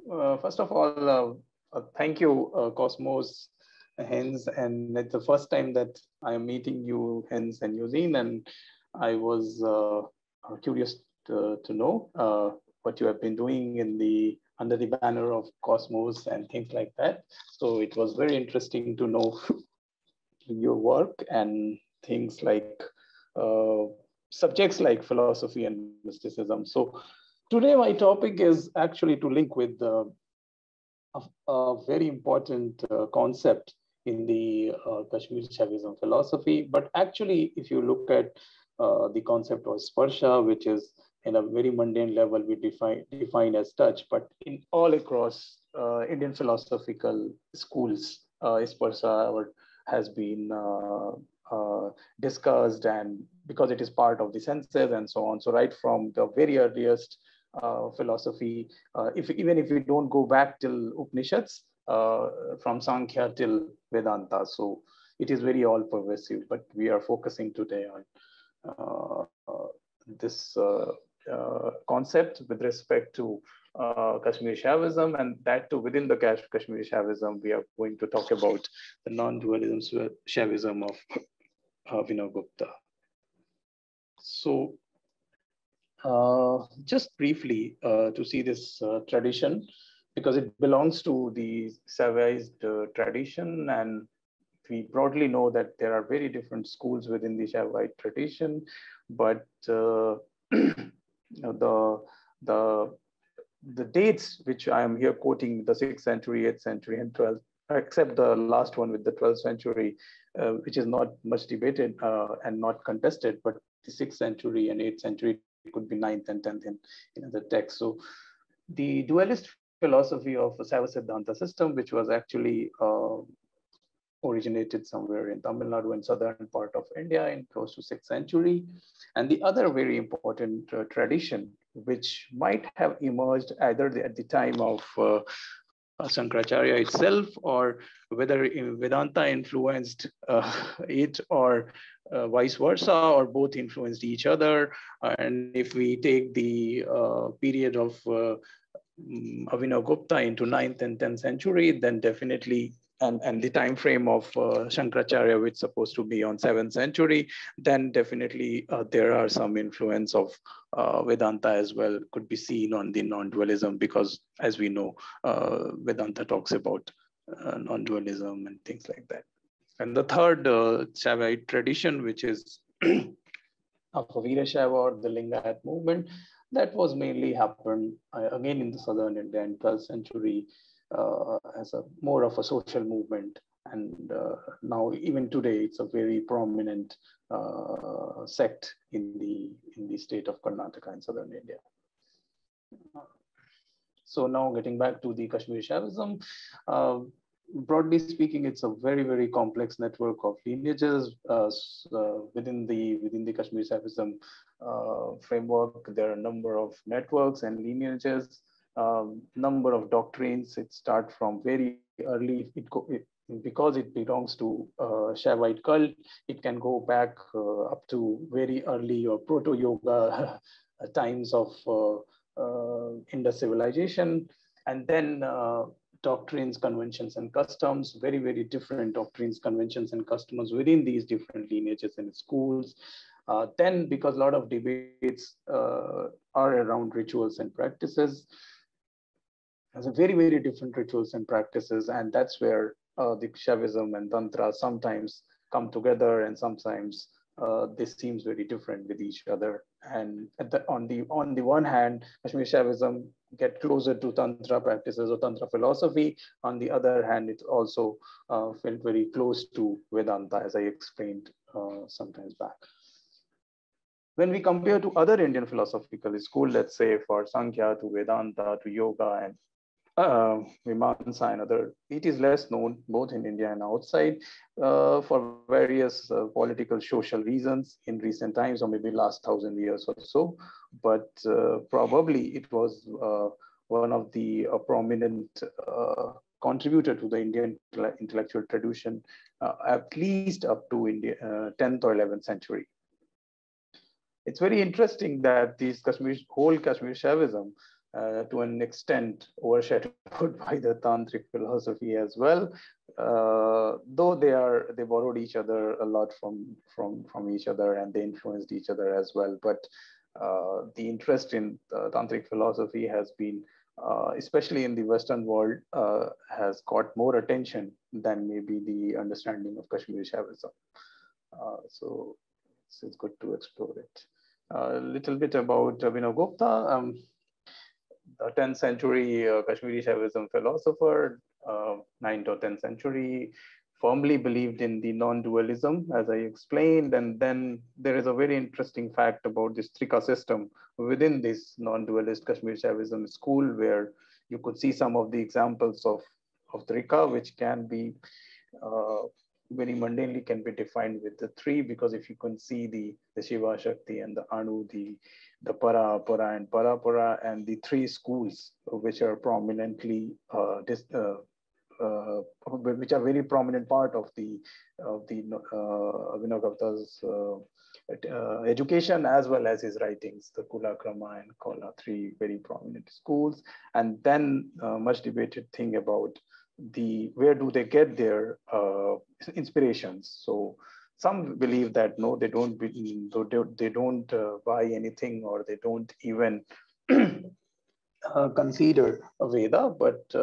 First of all, thank you, Cosmos, Hens, and it's the first time that I am meeting you, Hens and Yuzin, and I was curious to know what you have been doing in the under the banner of Cosmos and things like that. So it was very interesting to know your work and things like uh, subjects like philosophy and mysticism. So today my topic is actually to link with a very important concept in the Kashmir Shaivism philosophy. But actually, if you look at the concept of sparsha, which is in a very mundane level, we define as touch, but in all across Indian philosophical schools, sparsha has been discussed, and because it is part of the senses and so on. So right from the very earliest philosophy, if even if we don't go back till Upanishads, from Sankhya till Vedanta. So it is very all pervasive, but we are focusing today on this concept with respect to Kashmiri Shaivism, and that too within the Kashmiri Shaivism, we are going to talk about the non-dualism Shaivism of Abhinav Gupta. So just briefly to see this tradition, because it belongs to the Shaivite tradition, and we broadly know that there are very different schools within the Shaivite tradition, but the the dates which I am here quoting, the 6th century, 8th century, and 12th, except the last one with the 12th century, which is not much debated and not contested, but the 6th century and 8th century, it could be 9th and 10th in the text. So the dualist philosophy of the Saiva Siddhanta system, which was actually originated somewhere in Tamil Nadu and southern part of India in close to 6th century. And the other very important tradition, which might have emerged either at the time of Shankaracharya itself, or whether Vedanta influenced it, or vice versa, or both influenced each other. And if we take the period of Abhinav Gupta into 9th and 10th century, then definitely, and the time frame of Shankaracharya, which is supposed to be on 7th century, then definitely there are some influence of Vedanta as well could be seen on the non-dualism, because as we know, Vedanta talks about non-dualism and things like that. And the third Shaivite tradition, which is of Veerashaiva or the Lingayat movement, that was mainly happened again in the southern India in 12th century as a more of a social movement. And now even today, it's a very prominent sect in the state of Karnataka and southern India. So now getting back to the Kashmiri Shaivism, broadly speaking, it's a very, very complex network of lineages within the Kashmiri Shaivism framework. There are a number of networks and lineages, number of doctrines. It starts from very early. Because it belongs to Shaivite cult, it can go back up to very early or proto-yoga times of Indus civilization, and then doctrines, conventions, and customs, very, very different doctrines, conventions, and customs within these different lineages and schools. Then, because a lot of debates are around rituals and practices, there's a very, very different rituals and practices, and that's where the Shaivism and Tantra sometimes come together, and sometimes this seems very different with each other. And on the one hand, Kashmiri Shaivism get closer to Tantra practices or Tantra philosophy. On the other hand, it also felt very close to Vedanta, as I explained sometimes back. When we compare to other Indian philosophical schools, let's say for Sankhya to Vedanta to Yoga and Mimamsa and other, it is less known both in India and outside for various political, social reasons in recent times, or maybe last 1,000 years or so. But probably it was one of the prominent contributor to the Indian intellectual tradition, at least up to India, 10th or 11th century. It's very interesting that this whole Kashmiri Shaivism to an extent overshadowed by the tantric philosophy as well. Though they borrowed each other a lot from each other, and they influenced each other as well. But the interest in tantric philosophy has been, especially in the Western world, has got more attention than maybe the understanding of Kashmiri Shaivism. So it's good to explore it. A little bit about Abhinav Gupta, a 10th century Kashmiri Shaivism philosopher, 9th or 10th century, firmly believed in the non-dualism, as I explained. And then there is a very interesting fact about this Trika system within this non-dualist Kashmiri Shaivism school, where you could see some of the examples of Trika, which can be very mundanely can be defined with the three, because if you can see the Shiva Shakti and the Anu, the Para, Apara, and Parapara, and the three schools which are prominently which are very prominent part of the Abhinav Gupta's education as well as his writings, the Kulakrama and Kola, three very prominent schools. And then much debated thing about where do they get their inspirations. So some believe that no, they don't buy anything, or they don't even consider a Veda. But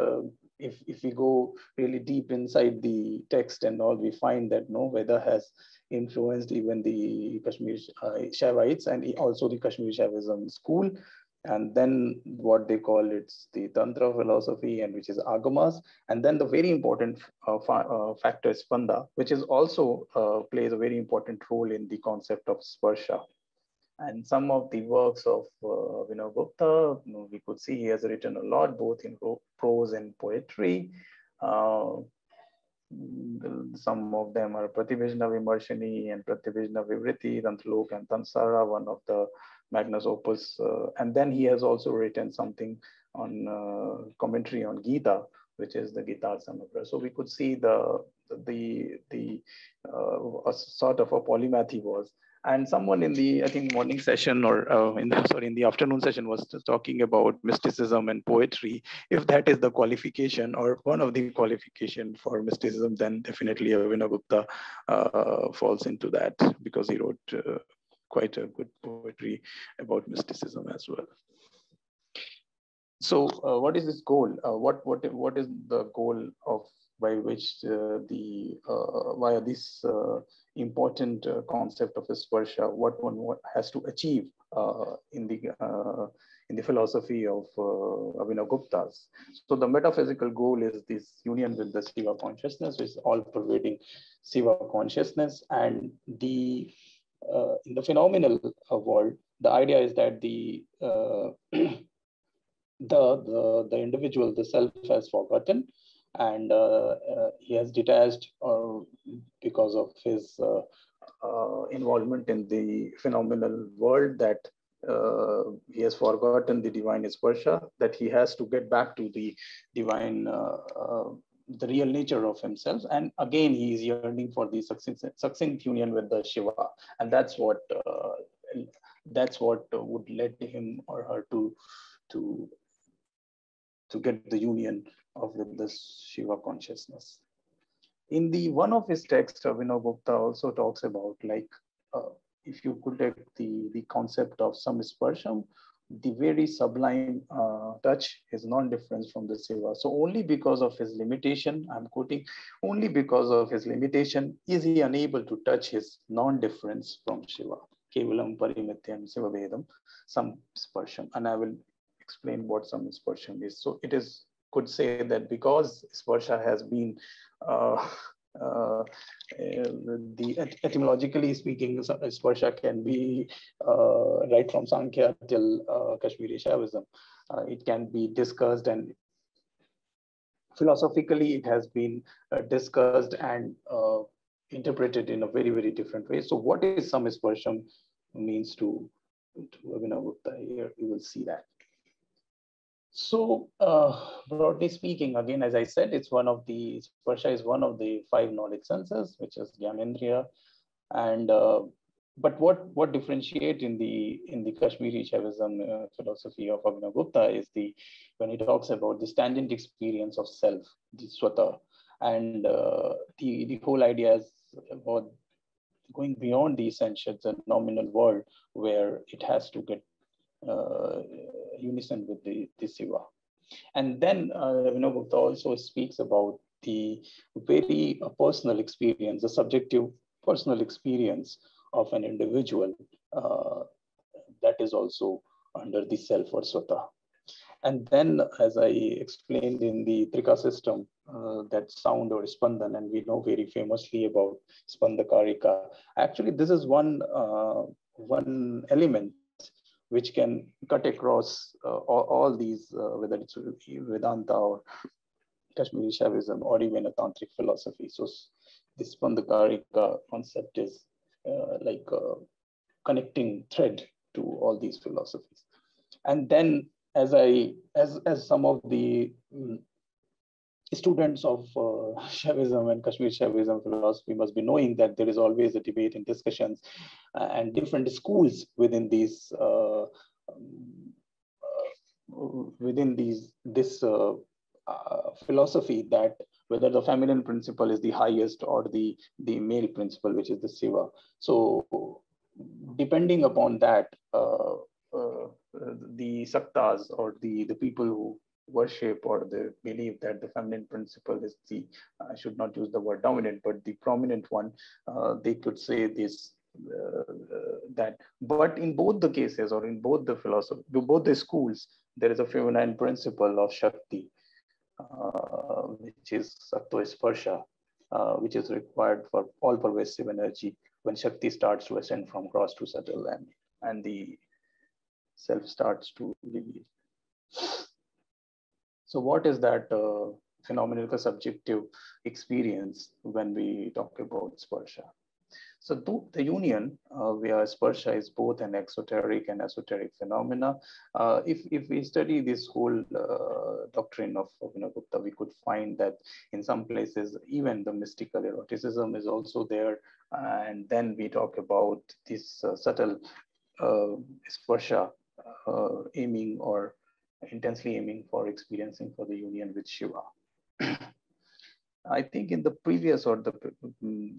if we go really deep inside the text and all, we find that no, Veda has influenced even the Kashmiri Shaivites and also the Kashmiri Shaivism school. And then what they call it's the Tantra philosophy, and which is Agamas. And then the very important factor is Spanda, which is also plays a very important role in the concept of Sparsha. And some of the works of Abhinav Gupta, we could see he has written a lot, both in prose and poetry. Some of them are Prativijna Vimarshini and Prativijna Vivriti, Tantlok and Tansara, one of the magnus opus. And then he has also written something on commentary on Gita, which is the Gita Samagra. So we could see a sort of a polymath he was. And someone in the, I think, morning session or in the afternoon session was talking about mysticism and poetry. If that is the qualification or one of the qualification for mysticism, then definitely Abhinav Gupta falls into that, because he wrote quite a good poetry about mysticism as well. So what is this goal? What is the goal of by which via this important concept of a sparsha, what one has to achieve in the philosophy of Abhinav Gupta's? So the metaphysical goal is this union with the Shiva consciousness, which is all-pervading Shiva consciousness. And in the phenomenal world, the idea is that the individual, the self, has forgotten, and he has detached because of his involvement in the phenomenal world, that he has forgotten the divine sparsha, that he has to get back to the divine, the real nature of himself. And again, he is yearning for the succinct union with the Shiva. And that's what would lead him or her to get the union with the Shiva consciousness. In the one of his texts, Abhinav Gupta also talks about, like, if you could take the concept of samsparsham, the very sublime touch is non-difference from the Shiva. So only because of his limitation, I'm quoting, only because of his limitation is he unable to touch his non-difference from Shiva. Kevalam parimityam Shiva Vedam samsparsham. And I will explain what samsparsham is. So it is, could say that because sparsha has been etymologically speaking, sparsha can be right from Sankhya till Kashmiri Shaivism. It can be discussed, and philosophically it has been discussed and interpreted in a very, very different way. So what is samsparsham means to Abhinav Gupta? Here you will see that. So broadly speaking, again, as I said, it's one of the, sparsha is one of the 5 knowledge senses, which is Gyanendriya. And but what differentiate in the Kashmiri Shaivism philosophy of Abhinav Gupta is when he talks about this tangent experience of self, the swata, and the whole idea is about going beyond the essentials, the nominal world, where it has to get unison with the Siva. And then Abhinav Gupta also speaks about the very personal experience, the subjective personal experience of an individual that is also under the self or swata. And then, as I explained in the Trika system, that sound or spandan, and we know very famously about Spandakarika. Actually, this is one element which can cut across all these, whether it's Vedanta or Kashmiri Shaivism or even a tantric philosophy. So this Spandakarika concept is like a connecting thread to all these philosophies. And then, as some of the students of Shaivism and Kashmir Shaivism philosophy must be knowing, that there is always a debate and discussions and different schools within these this philosophy, that whether the feminine principle is the highest or the male principle, which is the Siva. So depending upon that, the saktas or the people who worship or they believe that the feminine principle is the, I should not use the word dominant, but the prominent one, they could say this, that. But in both the cases, or in both the philosophy, both the schools, there is a feminine principle of Shakti, which is Sattva Sparsha, which is required for all pervasive energy when Shakti starts to ascend from gross to subtle, and the self starts to reveal. So what is that phenomenal subjective experience when we talk about Sparsha? So the union via Sparsha is both an exoteric and esoteric phenomena. If we study this whole doctrine of Abhinav Gupta, we could find that in some places, even the mystical eroticism is also there. And then we talk about this subtle Sparsha aiming or intensely aiming for experiencing for the union with Shiva. I think in the previous or the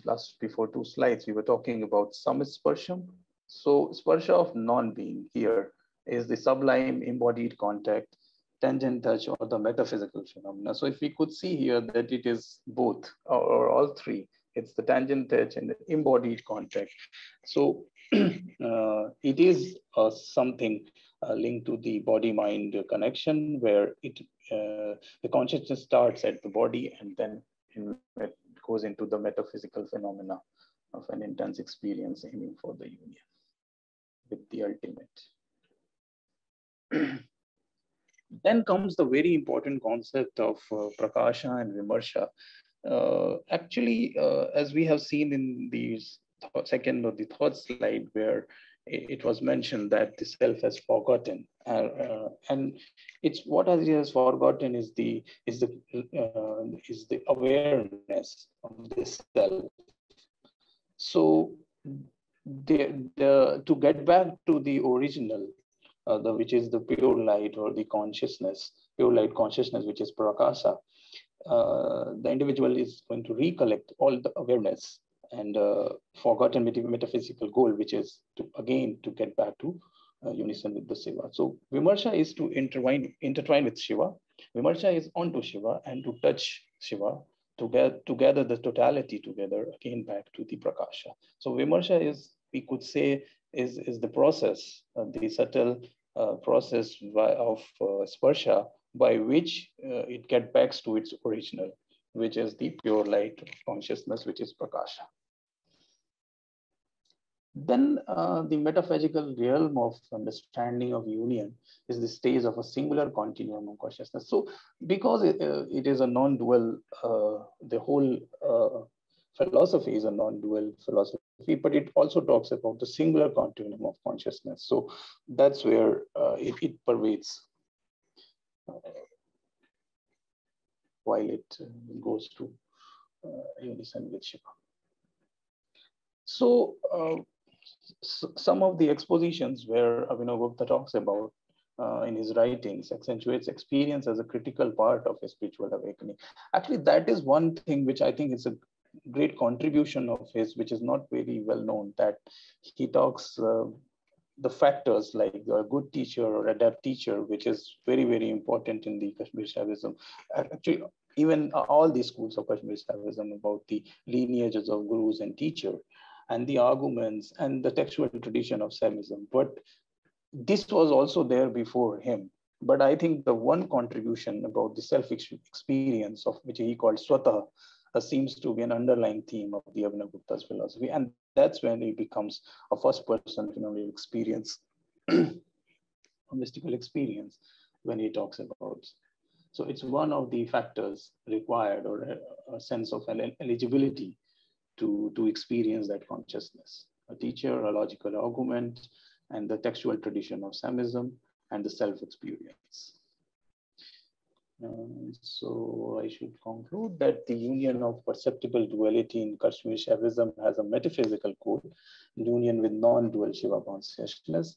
last before 2 slides, we were talking about Samisparsham. So Sparsha of non-being here is the sublime embodied contact, tangent touch, or the metaphysical phenomena. So if we could see here that it is both or all three, it's the tangent touch and the embodied contact. So it is something linked to the body-mind connection, where the consciousness starts at the body and then it goes into the metaphysical phenomena of an intense experience aiming for the union with the ultimate. Then comes the very important concept of Prakasha and Vimarsha. Actually, as we have seen in the second or the third slide, where it was mentioned that the self has forgotten, and it's what he has forgotten is the awareness of the self. So to get back to the original, which is the pure light or the consciousness, pure light consciousness, which is Prakasa, the individual is going to recollect all the awareness and forgotten metaphysical goal, which is to get back to unison with the Shiva. So Vimarsha is to intertwine with Shiva. Vimarsha is onto Shiva and to touch Shiva, to gather the totality together again back to the Prakasha. So Vimarsha is, we could say, is the process, the subtle process of Sparsha, by which it gets back to its original, which is the pure light of consciousness, which is Prakasha. Then the metaphysical realm of understanding of union is the stage of a singular continuum of consciousness. So because it is a non-dual, the whole philosophy is a non-dual philosophy, but it also talks about the singular continuum of consciousness. So that's where it pervades while it goes to unison with Shiva. So some of the expositions where Abhinavgupta talks about in his writings accentuates experience as a critical part of a spiritual awakening. Actually, that is one thing which I think is a great contribution of his, which is not very well known, that he talks the factors like a good teacher or adept teacher, which is very, very important in the Kashmir Shaivism. Actually, even all the schools of Kashmir Shaivism about the lineages of gurus and teacher and the arguments and the textual tradition of Saivism. But this was also there before him. But I think the one contribution about the self-experience of which he called Swatah seems to be an underlying theme of the Abhinavgupta's philosophy. And that's when he becomes a first-person phenomenal experience, a mystical experience when he talks about. So it's one of the factors required or a sense of eligibility to experience that consciousness. A teacher, a logical argument, and the textual tradition of Samism, and the self-experience. So I should conclude that the union of perceptible duality in Kashmir Shaivism has a metaphysical core, union with non-dual Shiva consciousness.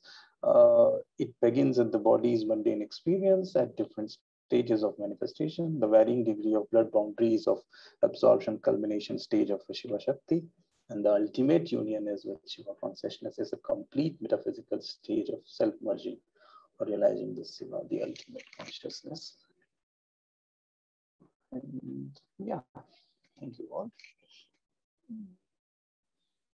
It begins at the body's mundane experience at different stages of manifestation, the varying degree of blood boundaries of absorption, culmination stage of Shiva Shakti, and the ultimate union is with Shiva consciousness is a complete metaphysical stage of self-merging or realizing the Shiva, the ultimate consciousness. And yeah, thank you all.